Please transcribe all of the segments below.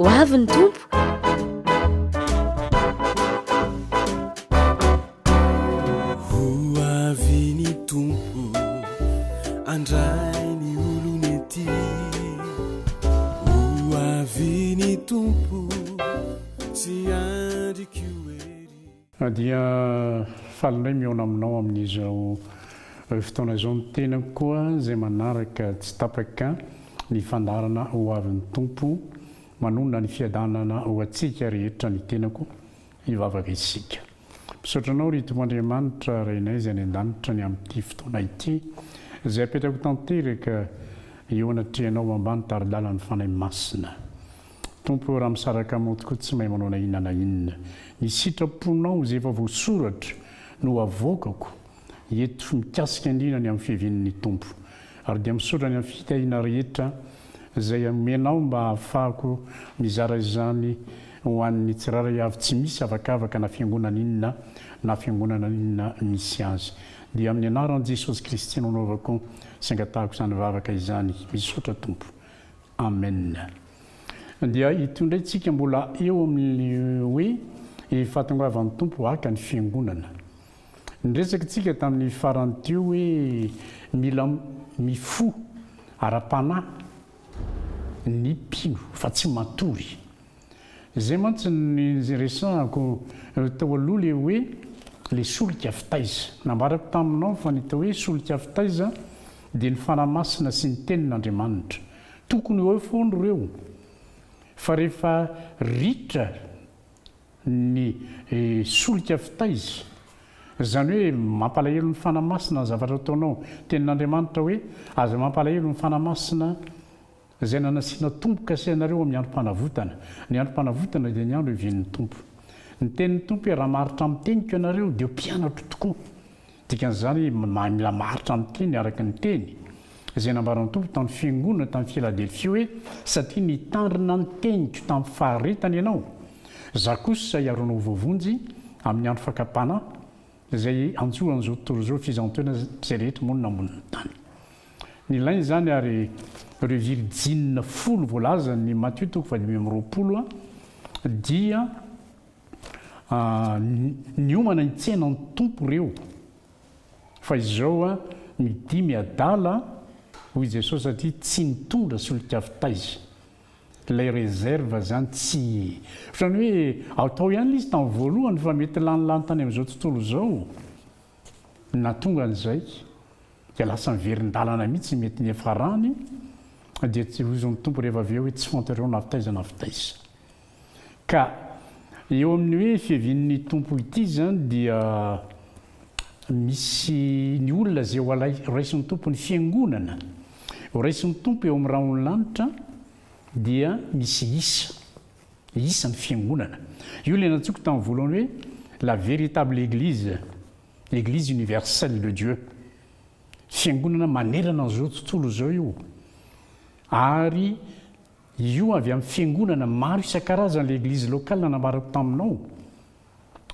ho avy ny tompo. Ho avy ny tompo andray ny olonety, ho avy ny tompo tsy andriky oery. Dia falindray miona aminao amin'izao fotoana izao ny tenako koa izay manaraka tsy tapaka ny fandarana ho avy ny tompo, manonona ny fiadanana ho antsika rehetra ny tenako hivavaka isika. Misaotra anao ry Tompoandriamanitra renay izay any an-danitra ny amin'ity fotoana ity izay apetrako tanteraka eo anatrehanao ambany taridalan'ny fanahy masina. Tompo raha misaraka aminao tokoa tsy mahay manao na inona na inona. Ny sitraponao izay efa voasoratra no avoakako eto mikasika indrindra ny amin'ny fihavian'ny tompo. Ary dia misaotra ny amin'ny fitahiana rehetra izay amenao mba ahafahako mizara izany ho an'ny tsiraray avy tsy misy avakavaka na fiangonana inona na fiangonana inona misy azy. Dia amin'ny anaran'i Jesosy Kristy no naovako sy angatahako izany vavaka izany. Misaotra tompo. Amen. Dia itondrayntsika mbola eo amin'ny hoe fahatongavan'ny tompo haka ny fiangonana. Niresaka tsika tamin'ny farany teo hoe mila mifo ara-panahy ny mpino fa tsy matory. Izay mantsy ny resahako tao aloha le hoe le solika fitaiza. Nambarako taminao fa ny tao hoe solika fitaiza dia ny fanahy masina sy ny tenin'Andriamanitra. Tokony eo foana ireo. Fa rehefa ritra ny solika fitaiza, izany hoe mampalahelo ny fanahy masina ny zavatra ataonao. Tenin'Andriamanitra hoe aza mampalahelo ny fanahy masina izay nanasiana tompoka sainareo amin'ny androm-panavotana. Ny androm-panavotana dia ny andro ivian'ny tompo. Ny tenin'ny tompo hoe raha maharitra amin'ny teniko ianareo dia mpianatra tokoa. Dikan'izany mila maharitra amin'ny teny araka ny teny. Izay nambaran'ny tompo tamin'ny fiangonana tamin'ny Filadelfia hoe satria nitandrina ny teniko tamin'ny faharetany ianao. Za kosa iaronao voavonjy amin'ny andro fakapana izay anjohan'izao tontolo izao fizantoana izay rehetra monina amboniny tany. Ny lainy zany ary ireo virjine 10 voalaza ny Matthieu 5:20 dia niomana ny tsenan'ny tompo ireo. Fa izao midimy adala hoy Jesosy satria tsy nitondra solika fitaiza. Ilay réserve zany tsy ohatrany hoe atao ihany izy tamin'ny voalohany fa mety lanilany tany amin'izao tontolo izao. Natonga an'izay dia lasa miverin-dalana mihitsy mety ny efarany dia tsy hozon'ny tompo rehefa avy eo hoe tsy fantareo na fitaiza na fitaiza. Ka eo amin'ny hoe fihavian'ny tompo ity zany dia misy ny olona izay ho raisin'ny tompo ny fiangonana. Ho raisin'ny tompo eo amin'ny raha ony-lanitra dia misy isa ny fiangonana. Io ilay nantsoko tamin'ny voalohany hoe la véritable église, l'église universelle de Dieu. Fiangonana manerana an'izao tontolo izao io. Ary io avy amin'ny fiangonana maro isan-karazany l'église locale nambarako taminao.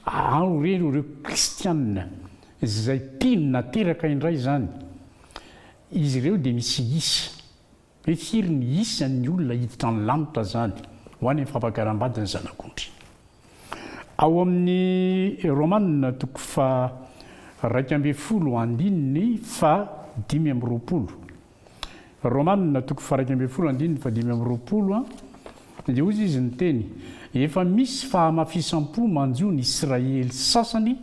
Ao ireo kristianina izay mpino nateraka indray zany. Izy ireo dia misy isa. Hoe firy ny isan'ny olona hiditra ny lanitra zany ho any amin'ny fampakaram-badiny zanak'ondry. Ao amin'ny Romanina 2:20 Romanina 2:20 dia hozy izy ny teny efa misy fahamafisam-po manjo ny Israely sasany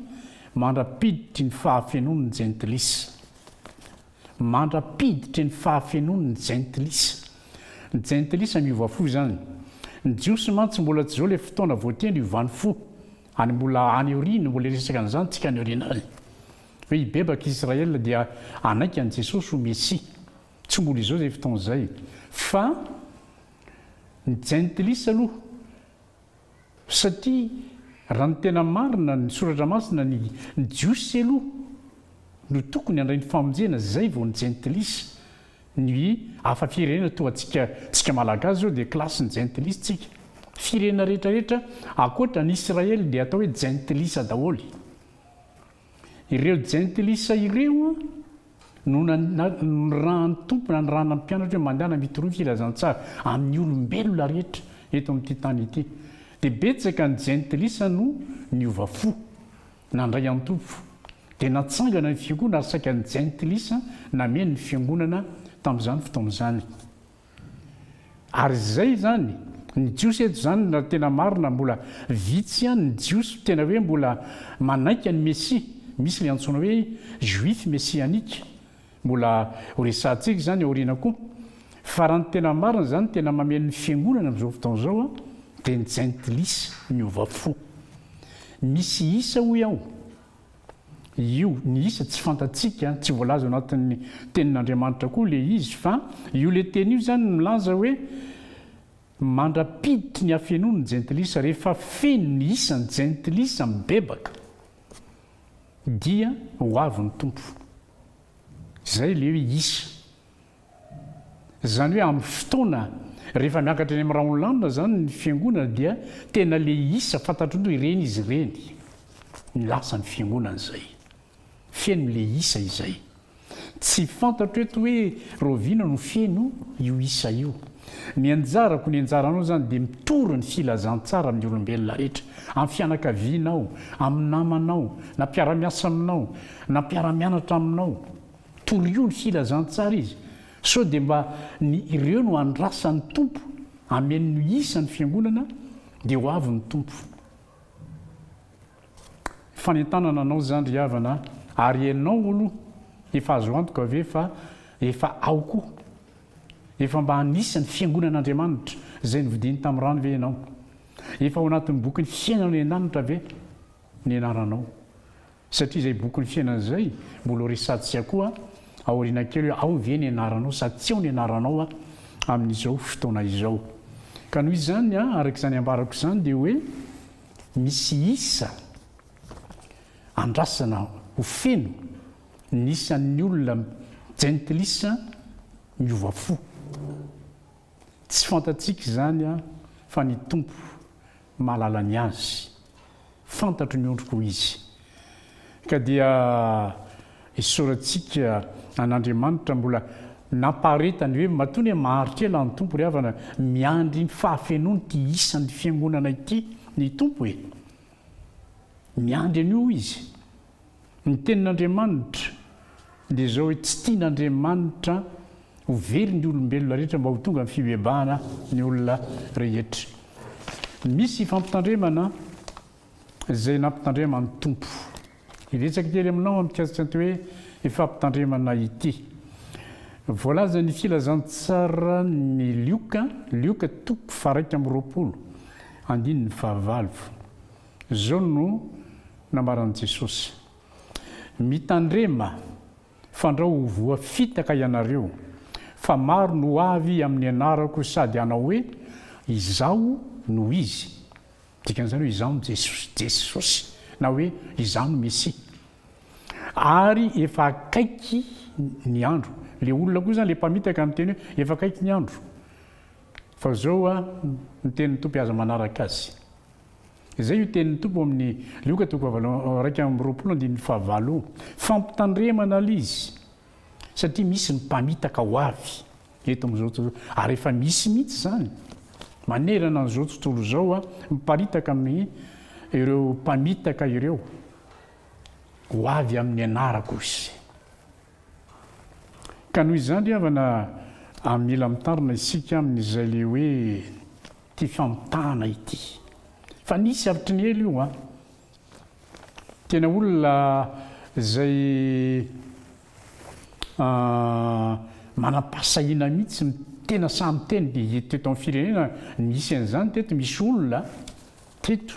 mandrapiditry ny fahafenon'ny jentilisa. Mandrapiditry ny fahafenon'ny jentilisa. Ny jentilisa miovaofo zany. Ny jiosy mantsy mbola tsy zao le fotoana voateny iovan'ny fo. Any mbola any aoriana mbola resaka an'izany tsika any aoriana any. Hoe hibebaka Israel dia anaiky an'i Jesosy ho Mesia. Tsy mbola izao zay fotoana izay. Fa ny jentilisa aloha satria raha ny tena marina ny soratra masina ny jiosy aloha no tokony handray ny famonjena zay vao ny jentilisa. Ny hafa firenena toa tsika malagasy zao dia klasy ny jentilisa tsika. Firenena rehetrarehetra ankoatra ny Israely dia atao hoe jentilisa daholy. Ireo jentilisa ireo no rahan'ny tompo na ny rahan'ny mpianatra hoe mandehana mitoroy filazantsara amin'ny olombelona rehetra eto amin'ity tany ity dia betsaka ny jentilisa no niova fo nandray an-tompo dia natsangana ny fiangonana ary saika ny jentilisa nameny ny fiangonana tamin'izany fotoan'izany ary izay zany ny jiosy eto zany na tena marina mbola vitsy a ny jiosy tena hoe mbola manaiky ny messia misy le antsoina hoe juif messianika mbola horesantsika zany aoriana koa fa raha ny tena marina zany tena mameno ny fiangonana amin'izao fotoana zao a dia ny jentilisa miova fo misy isa hoy aho io ny isa tsy fantatsika tsy voalaza anatin'ny tenin'Andriamanitra koa le izy fa io le teny io zany milaza hoe mandrapiditry ny afenony ny jentilisa rehefa feno ny isan'ny jentilisa mibebaka dia ho avy ny tompo izay le hoe isa zany hoe amin'ny fotoana rehefa miakatra eny amin'ny raha ololanina zany ny fiangonana dia tena le isa fantatro ireny izy ireny ny lasa ny fiangonana izay feno le isa izay tsy fantatro eto hoe rovina no feno io isa io ny anjarako ny anjaranao zany dia mitory ny filazantsara amin'ny olombelona rehetra amin'ny fianakavianao amin'ny namanao na mpiara-miasa aminao na mpiara-mianatra aminao tory io ny filazantsara izy so dia mba ireo no andrasan'ny tompo ameno isan'ny fiangonana dia ho avy ny tompo fanentanana anao zany ry havana ary ianao olo efa azo antoka ave fa efa ao koa efa mba anisan'ny fiangonan'Andriamanitra izay novidiny tamin'ny rano ve ianao efa ao anatin'ny boky ny fiainana ny ananitra ve ny anaranao satria izay boky ny fiainana izay mbola resantsika koa aoriana kely hoe ao ve ny anaranao sady tsy ao ny anaranao a amin'izao fotoana izao ka noho izany a araka izany ambarako izany dia hoe misy isa andrasana ho feno ny isan'ny olona jentilisa miova fo tsy fantatsika zany a fa ny tompo mahalala ny azy fantatro ny ondroko izy ka dia isoratsika an'Andriamanitra mbola namparetany hoe matony hoe maharitra ela ny tompo ry havana miandry ny fahafenony ty isan'ny fiangonana ity ny tompo hoe miandry an'io izy ny tenin'Andriamanitra dia zao hoe tsy tian'Andriamanitra ho very ny olombelona rehetra mba ho tonga amin'ny fibebahana ny olona rehetra misy fampitandremana izay nampitandremany tompo iretsaka kely aminao amikasika hoe ifampitandremana ity voalaza ny filazantsara ny lioka toko faraika amin'ny roapolo andininy fahavalo zao no namaran'i Jesosy mitandrema fandrao ho voafitaka ianareo fa maro no avy amin'ny anarako sady anao hoe izaho no izy dikan'izany hoe izaho no Jesosy na hoe izaho no Mesia ary efa akaiky ny andro le olona koa zany le mpamitaka amin'ny teny hoe efa akaiky ny andro fa zao a ny tenin'ny tompo aza manaraka azy izay io tenin'ny tompo amin'ny lioka toko raika amin'ny roapolo andininy fahavalo fampitandremana lizy satria misy ny mpamitaka ho avy eto amin'izao ary efa misy mihitsy zany manerana an'izao tontolo zao a miparitaka amin'ny ireo mpamitaka ireo ho avy amin'ny anarako izy ka noho izany ry havana mila mitarina isika amin'izay le hoe ty famitana ity fa nisy avitry ny elo io a tena olona zay manam-pahasahiana mihitsy tena samy teny dia teto amin'ny firenena misy an'izany teto misy olona teto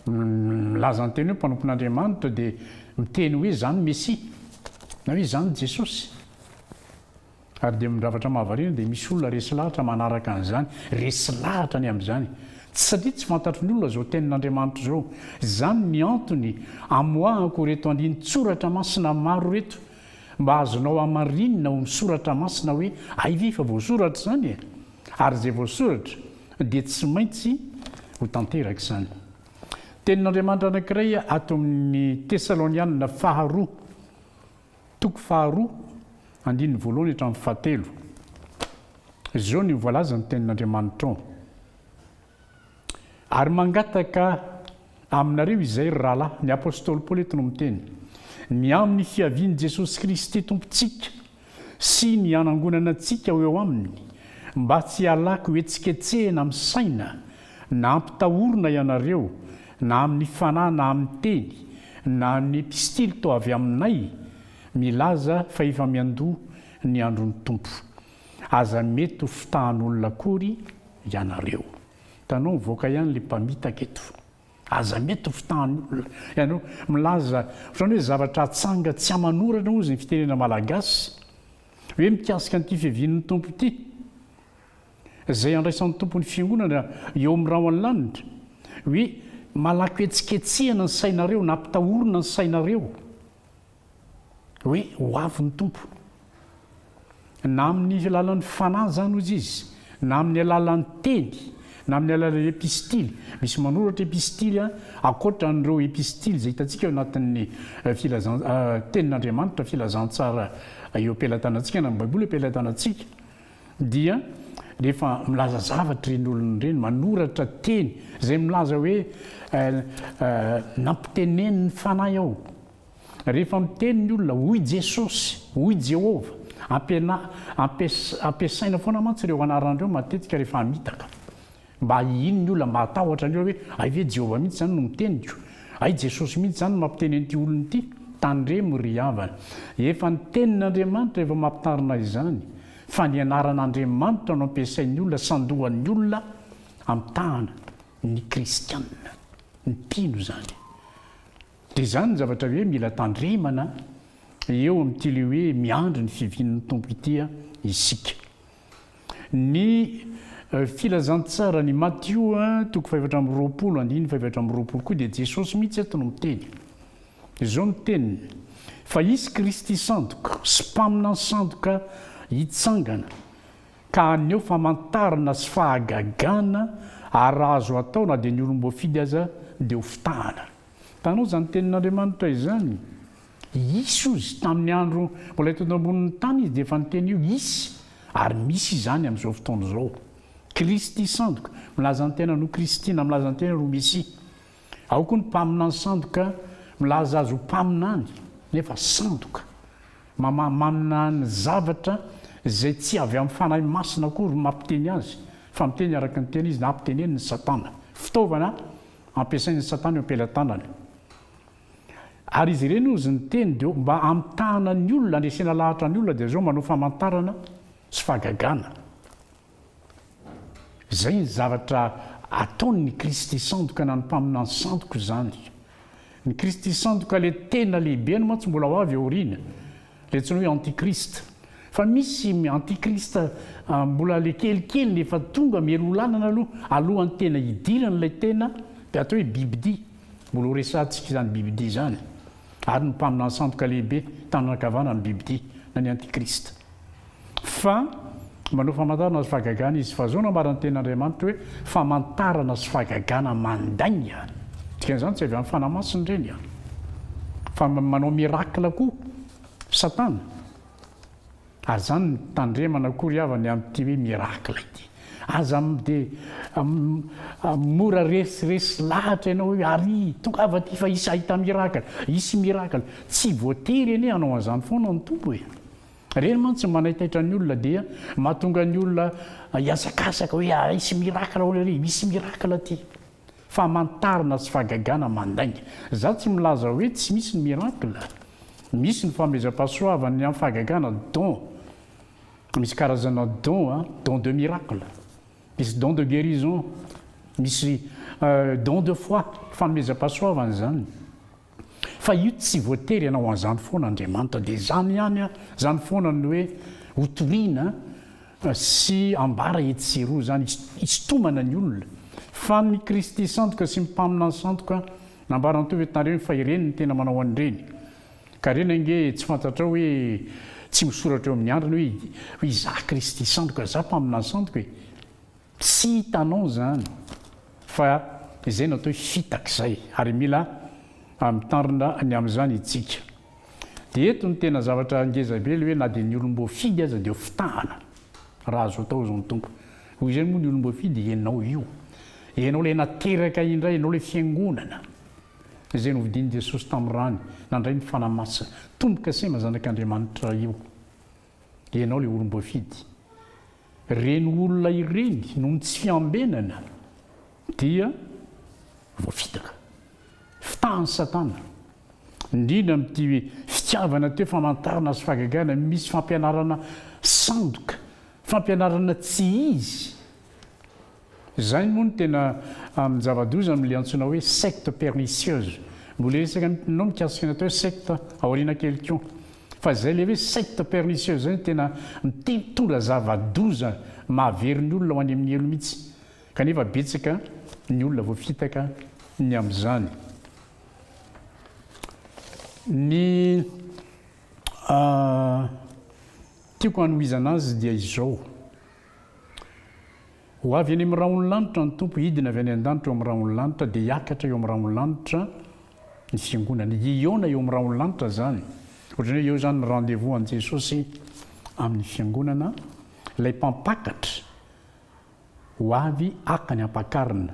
milaza ny teny hoe mpanompon'Andriamanitra dia miteny hoe zany Mesia na hoe zany Jesosy ary dia miravatra mahavarina dia misy olona resy lahatra manaraka an'izany resy lahatra ny amin'izany satria tsy fantatro ny olona zao tenin'Andriamanitra zao zany ny antony amoahako reto andiny tsoratra masina maro reto mba azonao amarinina ho misoratra masina hoe aive fa voasoratra zany e ary zay voasoratra dia tsy maintsy ho tanteraka izany tenin'Andriamanitra anankiray ato amin'ny Tesalonianina faharoa toko faharoa andininy voalohany hatramin'ny fahatelo izao ny voalaza ny tenin'Andriamanitra ao ary mangataka aminareo izay rahalahy ny apôstôly paoly eto no miteny ny amin'ny fiaviany Jesosy Kristy tompontsika sy ny anangonana antsika ho eo aminy mba tsy halako hoetsiketsehana amin'ny saina na ampitahorona ianareo na amin'ny fanahy na amin'ny teny na amin'ny epistily toa avy aminay milaza fa efa miandoha ny andron'ny tompo aza mety ho fitahan'olona akory ianareo. Tanao mivoaka ihany le mpamitaka eto aza mety ho fitahan'olona ianareo milaza ohatrany hoe zavatra atsanga tsy amanorana ozy ny fitenena malagasy hoe mikasika an'ity fiavian'ny tompo ity izay andraisan'ny tompon'ny fiangonana eo amin'ny raha ny lanitra hoe malaky etsiketsehana ny sainareo na ampitahorona ny sainareo hoe ho avy ny tompo na amin'ny alalan'ny fanahy zany ozy izy na amin'ny alalan'ny teny na amin'ny alalan'ny epistily misy manoratra epistily akoatra n'ireo epistily zay hitantsika eo anatin'ny tenin'Andriamanitra filazantsara eo am-pelantanantsika na baiboly am-pelantanantsika dia rehefa milaza zavatra reny olona ireny manoratra teny zay milaza hoe nampitenen'ny fanahy ao rehefa miteny ny olona hoy Jesosy hoy Jehova ampiasaina foana mantsy ireo anaran'ireo matetika rehefa hamitaka mba ino ny olona mba hatahotra ny olona hoe ay ve Jehova mihitsy zany no miteniko ay Jesosy mihitsy zany mampiteny an'ity olona ity tandremo ry havana efa ny tenin'Andriamanitra efa mampitarina izany fa ny anaran'Andriamanitra no ampiasain'ny olona sandohan'ny olona amtahana ny kristianina ny mpino zany dia zany ny zavatra hoe mila tandremana eo amin'ity le hoe miandry ny fiavian'ny tompo ity isika ny filazantsara ny Matthieu 5:20 koa dia Jesosy mihitsy eto no miteny izao miteny fa isy Kristy sandoka sy mpaminany sandoka hitsangana ka aneo famantarana sy fahagagana ary azo atao na dia ny olom-boafidy aza dia ho fitahana. Tanao zany tenin'Andriamanitra izany isy ozy tamin'ny andro mbola eto ambonin'ny tany izy dia efa nyteny io isy ary misy izany amin'izao fotoana izao Kristy sandoka milaza ny tena no Kristina milaza ny tena no Mesia ao koa ny mpaminany sandoka milaza azy ho mpaminany nefa sandoka mamina ny zavatra zay tsy avy amin'ny fanahy masina akory mampiteny azy fa miteny araka ny tena izy na ampiteneny ny satana fitaovana ampiasain'ny satana eo am-pelantanany ary izy ireny ozy ny teny dia mba amitahana ny olona andresena lahatra ny olona dia zao manao famantarana sy fahagagana zay ny zavatra ataon'ny Kristy sandoka na ny mpaminany sandoka zany ny Kristy sandoka le tena lehibe no mantsy mbola ho avy aoriana le tsy hoe antikrista fa misy antikrista mbola le kelikely nefa tonga mielolanana alohan'ny tena idiran'ilay tena dia atao hoe bibidi mbola ho resantsika zany bibidi zany ary ny mpaminany sandoka lehibe tananakavana ny bibidi na ny antikrista fa manao famantarana sy fahagagana izy fa zao namarany tenin'Andriamanitra hoe famantarana sy fahagagana mandaina dikan'izany tsy avy amin'ny fanamasiny ireny fa manao mirakla koa satana ary zany ny tandremana akory avany amin'ity hoe mirakla ity aza dia mora resiresy lahatra ianao hoe ary tonga avy aty fa isy ahita mirakla isy mirakla tsy voatery eny hanao an'izany foana ny tompo reny mantsy manahitaitra ny olona dia mahatonga ny olona hiasakasaka hoe isy mirakla holery misy mirakla ty famantarana sy fahagagana mandainga za tsy milaza hoe tsy misy ny mirakla misy ny famezam-pahasoavany amin'ny fahagagana don misy karazana don de miracle misy don de guérison misy don de foi famezam-pahasoavany zany fa io tsy voatery ianao an'izany foana Andriamanitra dia zany ihany zany foana ny hoe hotoriana sy ambara etsero zany isitomana ny olona fa ny Kristy sandoka sy mpaminany sandoka nambarany to vetinareny fa ireny ny tena manao an'ireny ka reny ange tsy fantatra hoe tsy misoratra eo amin'ny andriny hoe iza Kristy sandoka za mpaminany sandoka tsy hitanao zany fa izay natao fitak'izay ary mila mitarina ny amin'izany itsika dia eto ny tena zavatra ngezabely hoe na dia ny olom-boafidy aza dia ho fitahana raha azo atao zao ny tompo hoy izany moa ny olom-boafidy ianao io ianao le nateraka indray ianao le fiangonana izay no vidiny Jesosy tamin'ny rany nandray ny fanamasina tomboka se mazanak'Andriamanitra io ianao le olom-boafidy reny olona ireny noho ny tsy fiambenana dia voafitaka fitahany satana indrindra amin'ity fitiavana teo famantarana sy fahagagana misy fampianarana sandoka fampianarana tsy izy zany moa no tena amin'ny zava-doza amin'le antsoina hoe secte pernicieuse mbola resaka nao mikasika natao hoe secte aoriana kely koa fa zay le hoe secte pernicieuse zany tena mitondra zava-doza mahavery ny olona ho any amin'ny elo mihitsy kanefa betsaka ny olona voafitaka ny amin'izany ny tiako hanohizana azy dia izao ho avy any amin'ny rahaonylanitra ny tompo hidina avy any an-danitra eo amin'ny rahaonylanitra dia hiakatra eo amin'ny rahaonylanitra ny fiangonana iona eo amin'ny rahaonylanitra zany ohatrany hoe eo zany ny rendez-vous an' Jesosy amin'ny fiangonana ilay mpampakatra ho avy akany ampakarina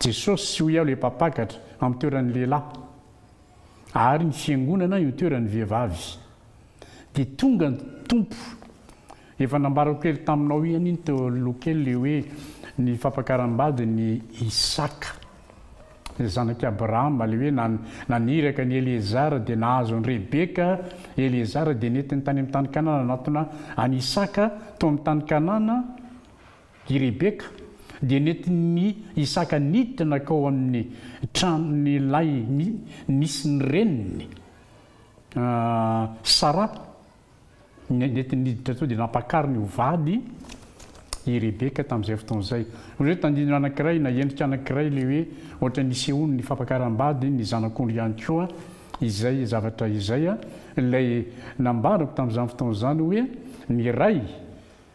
Jesosy sy ho iaho ilay mpampakatra amin'ny toeran'ny lehilahy ary ny fiangonana io toeran'ny vehivavy dia tonga ny tompo efa nambarako kely taminao ihany iny teo lokely le hoe ny fampakaram-bady ny Isaka zanaky Abrahama le hoe naniraka ny Eliezara dia nahazo ny Rebeka Eliezara dia netiny tany amin'ny tany Kanana anatona any Isaka to amin'ny tany Kanana i Rebeka dia netiny Isaka niditra nakao amin'ny tranony lay nisy ny reniny Sara netiny niditra to dia nampakariny ho vady i Rebeka tamin'izay fotoan'izay hoe tandidino anankiray na endrika anankiray le hoe ohatra nisy ony ny fampakaram-bady ny zanak'ondry ihany koa izay zavatra izay ilay nambarako tamin'izany fotoan'izany hoe ny ray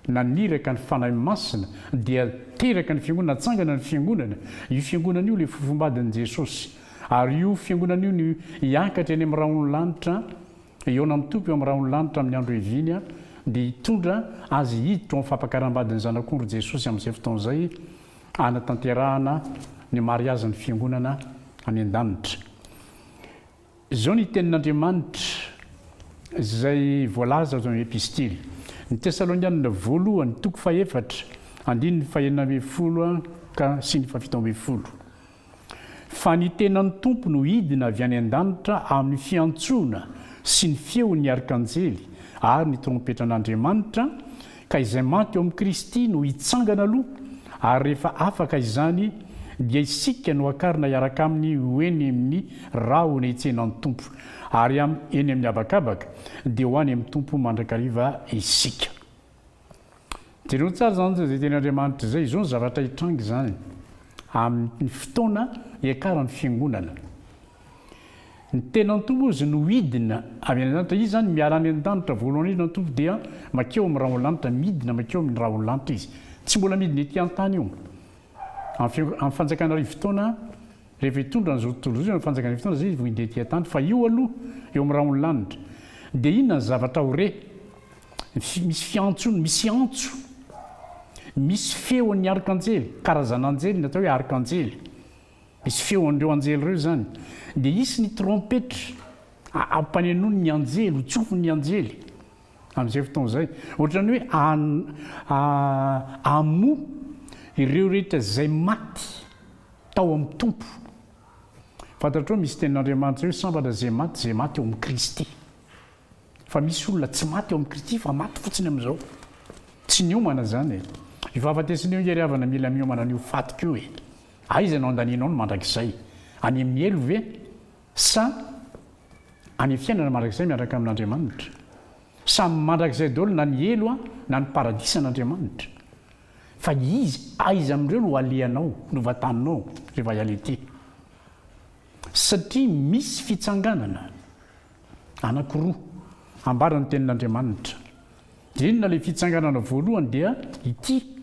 naniraka ny fanahy masina dia teraka ny fiangonana natsangana ny fiangonana io fiangonana io le fofombadin'i Jesosy ary io fiangonana io ny hiakatra eny amin'ny rahaonylanitra eona amin'ny tompo eo amin'ny rahaonylanitra amin'ny andro eviny dia hitondra azy hiditra amin'ny fampakaram-badin'ny zanak'ondry Jesosy amin'izay fotoan'izay anatanterahana ny mariazy ny fiangonana any an-danitra izao ny tenin'Andriamanitra izay voalaza azo amin'ny epistily ny Tesalonianina voalohany toko faefatra andiny ny fahenina ambin'ny folo ka sy ny fafito ambin'ny folo fa ny tenan'ny tompo no hidina avy any an-danitra amin'ny fiantsoana sy ny feon'ny arkanjely ary ny trompetran'Andriamanitra ka izay maty eo amin'ny Kristy no hitsangana aloha ary rehefa afaka izany dia isika no akarina hiaraka amin'ny hoeny amin'ny rahona hitsenan'ny tompo ary eny amin'ny habakabaka dia ho any amin'ny tompo mandrakariva isika tenao tsara zany zay ten'Andriamanitra zay izao ny zavatra hitrangy zany amin'ny fotoana hiakaran'ny fiangonana ny tenan'ny tompo izy no hidina avy any an-danitra izy zany miala any an-danitra voalohany indrindra ny tompo dia makeo amin'ny rahaonylanitra midina makeo amin'ny rahaonylanitra izy tsy mbola midina ety an-tany io amin'ny fanjakana ry fotoana rehefa hitondra nyzao tontolo zao amin'ny fanjakana ry fotoana zay izy voindety an-tany fa io aloha eo amin'ny rahaonylanitra dia inona ny zavatra hore misy fiantsony misy antso misy feon'ny arkanjely karazan'anjely natao hoe arkanjely misy feon'ireo anjely ireo zany dia isy ny trompetra ampanenoany ny anjely ho tsofon'ny anjely amin'izay fotoan'izay ohatrany hoe amo ireo rehetra zay maty tao amin'ny tompo fantatrao misy tenin'Andriamanitra hoe sambatra zay maty eo amin'ny Kristy fa misy olona tsy maty eo amin'ny Kristy fa maty fotsiny amin'izao tsy niomana zany ifahafatesin'io iariavana mila miomana an'io fatika io aiza no andaninao no mandrakizay any amin'ny elo ve sa any fiainana mandrakizay miaraka amin'Andriamanitra sa mandrakizay daholo na ny elo na ny paradisan'Andriamanitra fa izy aiza amin'ireo no aleanao no vatanao rehefa hiala ety satria misy fitsanganana anankiroa ambarany tenin'Andriamanitra dia inona ilay fitsanganana voalohany dia ity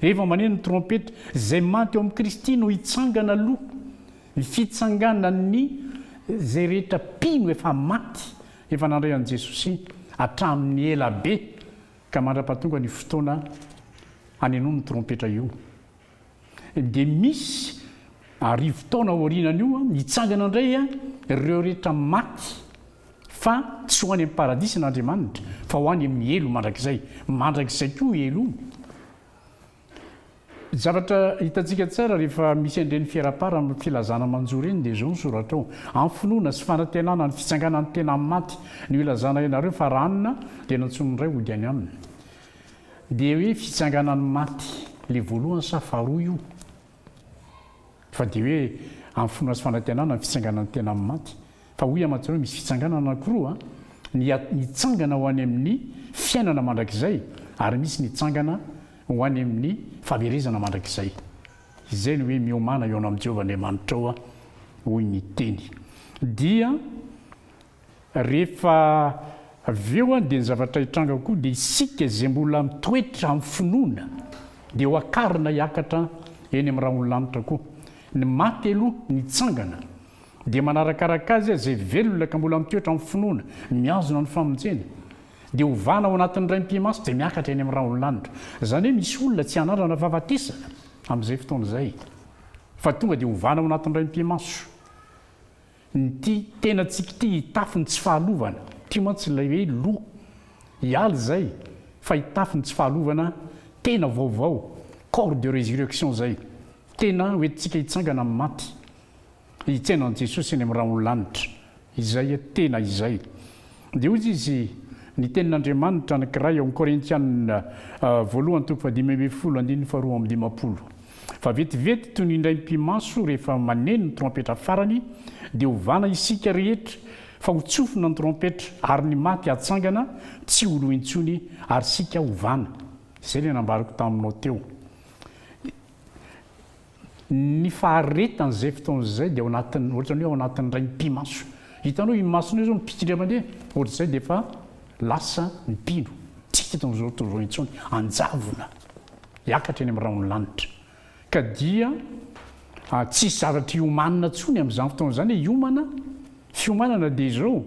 rehefa maneno ny trompetra zay maty eo amin'ny Kristy no hitsangana aloha ny fitsanganany zay rehetra pino efa maty efa nandray an'i Jesosy hatramin'ny ela be ka mandra-pahatonga ny fotoana hanenoa ny trompetra io dia misy arivo-taona orinan'io nitsangana indray ireo rehetra maty fa tsy ho any amin'ny paradisy n'Andriamanitra fa ho any amin'ny elo mandrakizay koa elo. Zavatra hitantsika tsara rehefa misy andreny fiarapara amin'ny filazana manjory eny dia zao ny soratra ao: amin'ny finoana sy fanantenana ny fitsanganan'ny tena maty ny ilazana ianareo fa ranona dia nantsony iray ody any aminy. Dia hoe fitsanganan'ny maty le voalohany sa faharoa io, fa dia hoe amin'ny finoana sy fanantenana ny fitsanganan'ny tena maty fa hoy amatsaroa misy fitsanganana anankiroa nitsangana ho any amin'ny fiainana mandrakizay ary misy nitsangana ho any amin'ny fahaverezana mandrakizay. Izay ny hoe miomana eo amin'ny Jehovahandriamanitra ao hoy ny teny. Dia rehefa avy eo dia ny zavatra hitranga koa dia isika izay mbola mitoetra amin'ny finoana dia ho akarina hiakatra eny amin'ny raha ololanitra koa. Ny maty aloha nitsangana dia manarakaraka azy izay velona ka mbola mitoetra amin'ny finoana miazona ny famonjena dia hovana ao anatin'ny raim-piamaso dia miakatra eny amin'ny raha ololanitra. Izany hoe misy olona tsy hanarana fahafatesana amin'izay fotoana izay fa tonga dia hovana ao anatin'ny raim-piamaso. Ny tena tsika ity hitafiny tsy fahalovana tia mantsy ilay hoe loha hialy izay fa hitafiny tsy fahalovana tena vaovao corps de résurrection izay tena hoentintsika hitsangana amin'ny maty hitsainan'i Jesosy eny amin'ny raha ololanitra izay tena izay. Dia hoy izy ny tenin'Andriamanitra anankiray ao Korintianina voalohany toko 10:10-12 fa vetivety toy ny indray mpimaso rehefa maneno ny trompetra farany dia hovana isika rehetra fa ho tsofina ny trompetra ary ny maty hatsangana tsy ho lo intsony ary sika hovana. Izay ilay nambariko taminao teo. Ny faharetan'izay fotoan'izay dia ohatrany hoe ao anatin'ny ray mpimaso. Hitanao imasonao zao mipitry mandeha ohatr'izay dia efa lasa mipino tsy hitan'izao tozo intsony anjavona hiakatra eny amin'ny raha ololanitra ka dia tsy zavatra hiomanana tsony amin'izany fotoana izany hoe fiomanana dia izao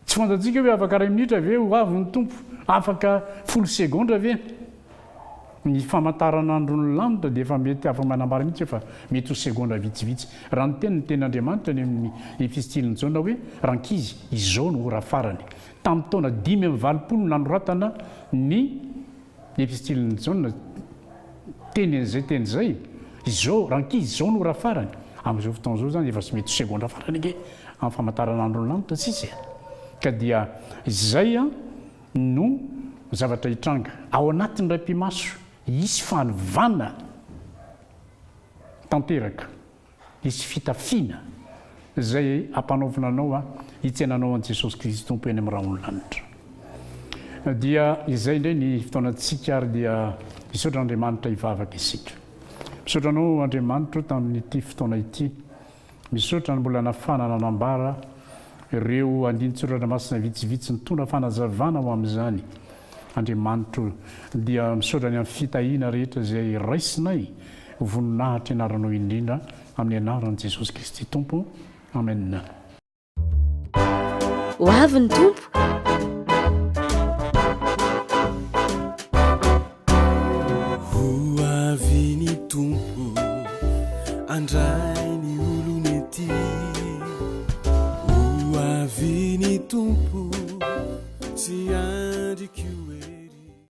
tsy fantatsika hoe afaka 1 minitra ve ho avy ny tompo, afaka 10 segondra ve. Ny famantaranandro ny lanitra dia efa mety afaka manambara mihitsy efa mety ho segondra vitsivitsy. Raha ny ten'Andriamanitra ny amin'ny epistiliny Jaona hoe rankizy izao no ora farany. Tamin'ny taona 5:20 nanoratana ny epistiliny Jaona teny izay izao rankizy izao no ora farany. Amin'izao fotoana izao zany efa tsy mety ho segondra farany ake amin'ny famantaranandro ny lanitra tsisy. Ka dia izay no zavatra hitranga ao anatin'ny ray mpimaso. Isy fanovana tanteraka, isy fitafiana izay ampanaovina anao hitsainanao an'i Jesosy Kristy tompo eny amin'ny raha ololanitra. Dia izay indray ny fotoanantsika ary dia misaotra Andriamanitra hivavaka isika. Misaotra anao Andriamanitra tamin'ity fotoana ity. Misaotra ny mbola nafana nanambara ireo andinin-tsoratra masina vitsivitsy nitondra fanazavana ho amin'izany. Andriamanitra dia misaotra ny amin'ny fitahiana rehetra izay raisinay voninahitra ianaranao indrindra amin'ny anaran'i Jesosy Kristy tompo. Amen. Ho avy ny tompo